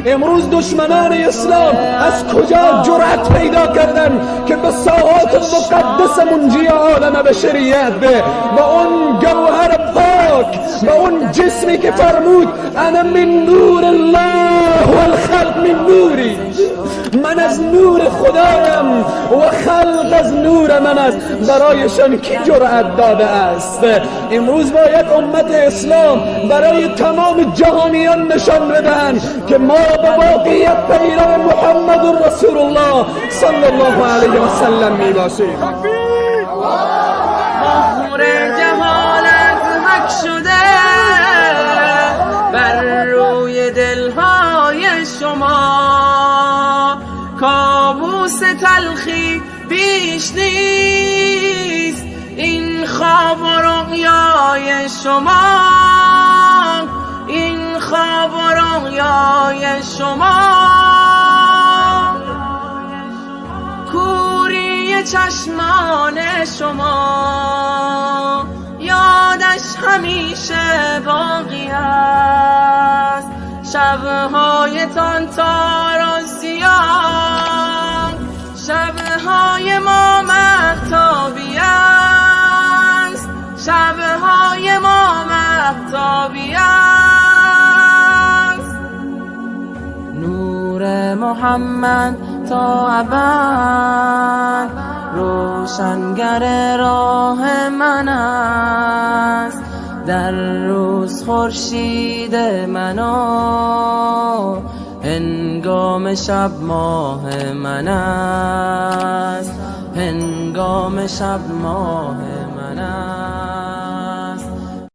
امروز دشمنان اسلام از کجا جرأت پیدا کردن که به ساحات مقدس منجی عالم بشریت با اون گوهر پاک، با اون جسمی که فرمود انا من نور الله و الخلق من نوری، من از نور خدایم و خلق از نور من است، برایشان کی جرأت داده است؟ امروز باید امت اسلام برای تمام جهانیان نشان بدن که ما به واقعیت پیرو محمد رسول الله صلی الله علیه و سلم می باشیم. مهر جهالت حک شده بر روی دلهای شما، کابوس تلخی بیش نیست این خواب و رؤیای شما، این خواب و رؤیای شما. کوری چشمان شما یادش همیشه باقی است، شب‌هایتان تار و سیاه، شب‌های ما مهتابی است، شب‌های ما مهتابی است. نور محمد تا ابد روشنگر راه من است، در روز خورشید منو، هنگام شب ماه من است، هنگام شب ماه